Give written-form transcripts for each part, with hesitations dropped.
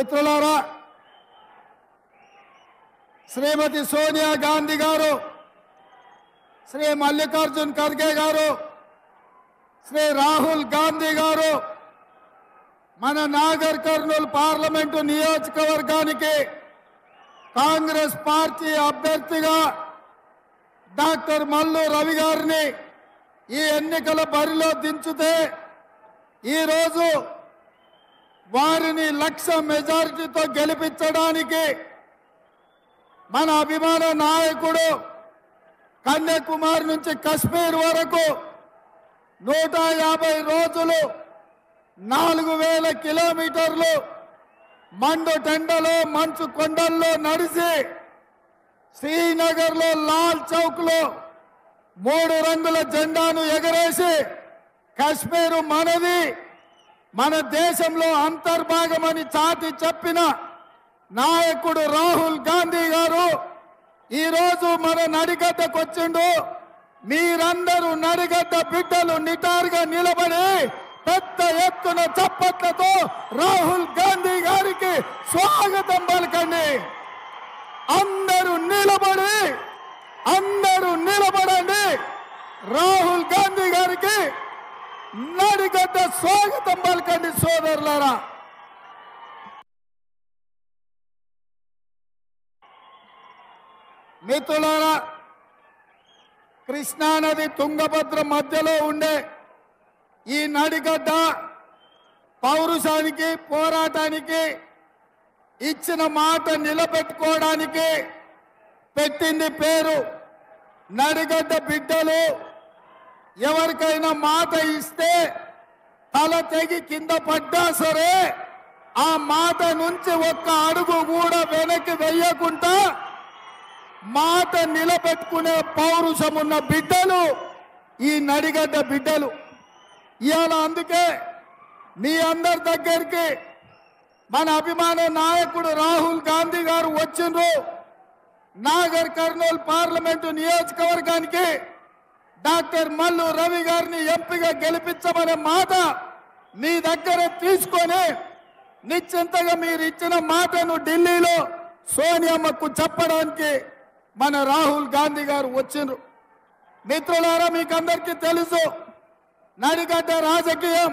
మిత్రులారా, శ్రీమతి సోనియా గాంధీ గారు, శ్రీ మల్లికార్జున్ ఖర్గే గారు, శ్రీ రాహుల్ గాంధీ గారు మన నాగర్ కర్నూల్ పార్లమెంటు నియోజకవర్గానికి కాంగ్రెస్ పార్టీ అభ్యర్థిగా డాక్టర్ మల్లు రవి గారిని ఈ ఎన్నికల బరిలో దించితే ఈరోజు వారిని లక్ష మెజారిటీతో గెలిపించడానికి మన అభిమాన నాయకుడు కన్యాకుమారి నుంచి కశ్మీర్ వరకు 150 రోజులు 4000 కిలోమీటర్లు మండు టెండలో మంచు కొండల్లో నడిచి శ్రీనగర్లో లాల్ చౌక్లో 3 రంగుల జెండాను ఎగరేసి కశ్మీరు మనది, మన దేశంలో అంతర్భాగమని చాటి చెప్పిన నాయకుడు రాహుల్ గాంధీ గారు ఈరోజు మన నడిగడ్డకు వచ్చిండు. మీరందరూ నడిగడ్డ బిడ్డలు నిటారుగా నిలబడి పెద్ద ఎత్తున చప్పట్లతో రాహుల్ గాంధీ గారికి స్వాగతం పలకండి. అందరూ నిలబడండి. రాహుల్ గాంధీ గారికి నడిగడ్డ స్వాగతం పలకండి సోదరులారా. మిత్రులారా, కృష్ణానది తుంగభద్ర మధ్యలో ఉండే ఈ నడిగడ్డ పౌరుషానికి, పోరాటానికి, ఇచ్చిన మాట నిలబెట్టుకోవడానికి పెట్టింది పేరు. నడిగడ్డ బిడ్డలు ఎవరికైనా మాట ఇస్తే తల తెగి కింద పడ్డా సరే ఆ మాట నుంచి ఒక్క అడుగు కూడా వెనక్కి వెయ్యకుండా మాట నిలబెట్టుకునే పౌరుషం ఉన్న బిడ్డలు ఈ నడిగడ్డ బిడ్డలు. ఇవాళ అందుకే మీ అందరి దగ్గరికి మన అభిమాన నాయకుడు రాహుల్ గాంధీ గారు వచ్చిండ్రు. నాగర్ కర్నూల్ పార్లమెంటు నియోజకవర్గానికి డాక్టర్ మల్లు రవి గారిని ఎంపీగా గెలిపించమనే మాట మీ దగ్గర తీసుకొని నిశ్చింతగా మీరు ఇచ్చిన మాటను ఢిల్లీలో సోనియమ్మకు చెప్పడానికి మన రాహుల్ గాంధీ గారు వచ్చిండ్రు. మిత్రులారా, మీకు అందరికీ తెలుసు నడిగడ్డ రాజకీయం,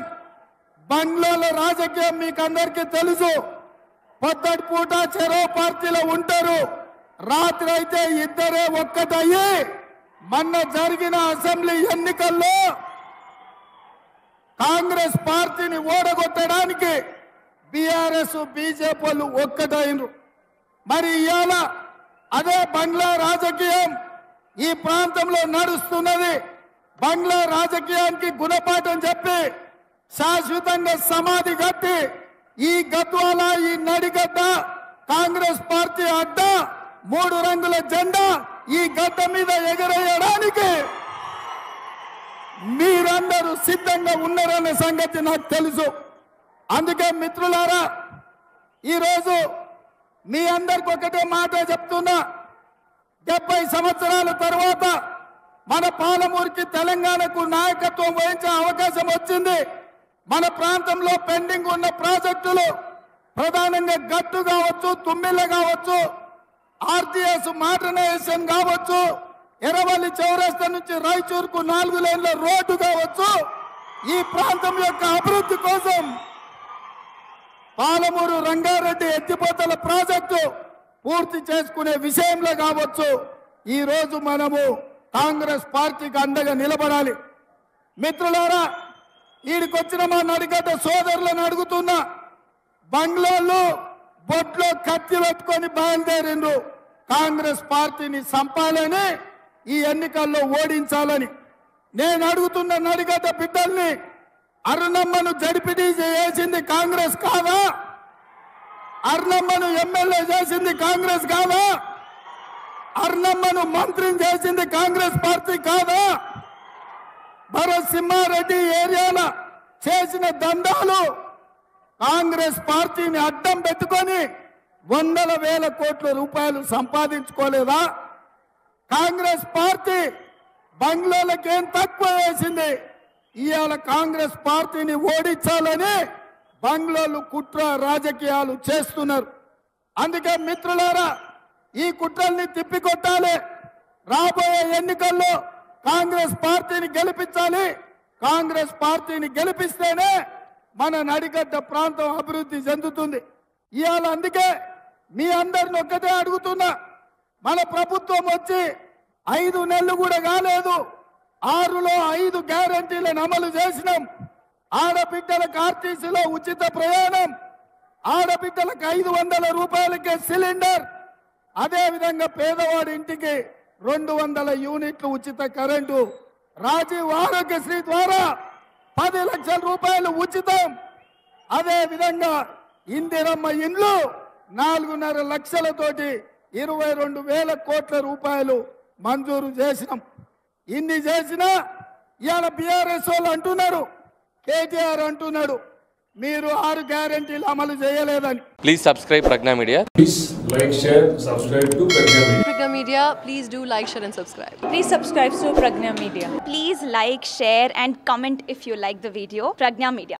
బంగ్లాల రాజకీయం మీకు అందరికీ తెలుసు. పొద్దటి పూట చెరో పార్టీలో ఉంటారు, రాత్రి అయితే ఇద్దరే ఒక్కటయ్యి మొన్న జరిగిన అసెంబ్లీ ఎన్నికల్లో కాంగ్రెస్ పార్టీని ఓడగొట్టడానికి బీఆర్ఎస్ బీజేపీలు ఒక్కటైనరు. మరి ఇవాళ అదే బంగ్లా రాజకీయం ఈ ప్రాంతంలో నడుస్తున్నది. బంగ్లా రాజకీయానికి గుణపాఠం చెప్పి శాశ్వతంగా సమాధి కట్టి ఈ గద్వాల, ఈ నడిగడ్డ కాంగ్రెస్ పార్టీ అడ్డ 3 రంగుల జెండా ఈ గడ్డ మీద ఎగరేయడానికి మీరందరూ సిద్ధంగా ఉన్నారనే సంగతి నాకు తెలుసు. అందుకే మిత్రులారా, ఈరోజు మీ అందరికి ఒకటే మాట చెప్తున్నా. 70 సంవత్సరాల తర్వాత మన పాలమూరుకి, తెలంగాణకు నాయకత్వం వహించే అవకాశం వచ్చింది. మన ప్రాంతంలో పెండింగ్ ఉన్న ప్రాజెక్టులు ప్రధానంగా గట్టు కావచ్చు, తుమ్మిళ్ళ కావచ్చు, ఆర్టీఎస్ మోడర్నైజేషన్ కావచ్చు, ఎర్రవల్లి చౌరస్తా నుంచి రాయచూరుకు 4 లేన్ల రోడ్డు కావచ్చు, ఈ ప్రాంతం యొక్క అభివృద్ధి కోసం పాలమూరు రంగారెడ్డి ఎత్తిపోతల ప్రాజెక్టు పూర్తి చేసుకునే విషయంలో కావచ్చు, ఈ రోజు మనము కాంగ్రెస్ పార్టీకి అండగా నిలబడాలి. మిత్రులారా, ఈడికొచ్చిన మా నడిగడ్డ సోదరులను అడుగుతున్నా, బంగ్లాలో బొట్లో కత్తి పెట్టుకొని బయలుదేరిండ్రు కాంగ్రెస్ పార్టీని చంపాలని, ఈ ఎన్నికల్లో ఓడించాలని. నేను అడుగుతున్న నడిగడ్డ బిడ్డల్ని, అరుణమ్మను జడ్పీటీసీ చేసింది కాంగ్రెస్ కాదా? అరుణమ్మను ఎమ్మెల్యే చేసింది కాంగ్రెస్ కాదా? అరుణమ్మను మంత్రిని చేసింది కాంగ్రెస్ పార్టీ కాదా? భరత్ సింహారెడ్డి ఏరియాలో చేసిన దందాలు కాంగ్రెస్ పార్టీని అడ్డం పెట్టుకొని 100,000 కోట్ల రూపాయలు సంపాదించుకోలేదా? కాంగ్రెస్ పార్టీ బంగ్లాలకేం తక్కువ వేసింది? ఇవాళ కాంగ్రెస్ పార్టీని ఓడించాలని బంగ్లాలు కుట్ర రాజకీయాలు చేస్తున్నారు. అందుకే మిత్రులారా, ఈ కుట్రల్ని తిప్పికొట్టాలి. రాబోయే ఎన్నికల్లో కాంగ్రెస్ పార్టీని గెలిపించాలి. కాంగ్రెస్ పార్టీని గెలిపిస్తేనే మన నడిగడ్డ ప్రాంతం అభివృద్ధి చెందుతుంది. ఇవాళ అందుకే మీ అందరిని ఒక్కటే అడుగుతున్నా, మన ప్రభుత్వం వచ్చి 5 నెలలు కూడా కాలేదు. 6లో 5 గ్యారంటీలను అమలు చేసినాం. ఆడబిడ్డలకు ఆర్టీసీలో ఉచిత ప్రయాణం, ఆడబిడ్డలకు 500 రూపాయలకే సిలిండర్, అదేవిధంగా పేదవాడి ఇంటికి 200 యూనిట్లు ఉచిత కరెంటు, రాజీవ్ ఆరోగ్యశ్రీ ద్వారా 10 లక్షల రూపాయలు ఉచితం, అదేవిధంగా ఇందిరమ్మ ఇండ్లు 4.5 లక్షలతోటి 22,000 కోట్ల రూపాయలు మంజూరు చేసినాం. ఇన్ని చేసినా ఇవాళ బీఆర్ఎస్ వాళ్ళు అంటున్నారు, కేటీఆర్ అంటున్నాడు, మీరు 6 గ్యారెంటీలు అమలు చేయలేదని. Please subscribe Pragna Media. Please like, share, subscribe to Pragna Media. Pragna Media, please do like, share and subscribe. Please subscribe to Pragna Media. Please like, share and comment if you like the video. Pragna Media.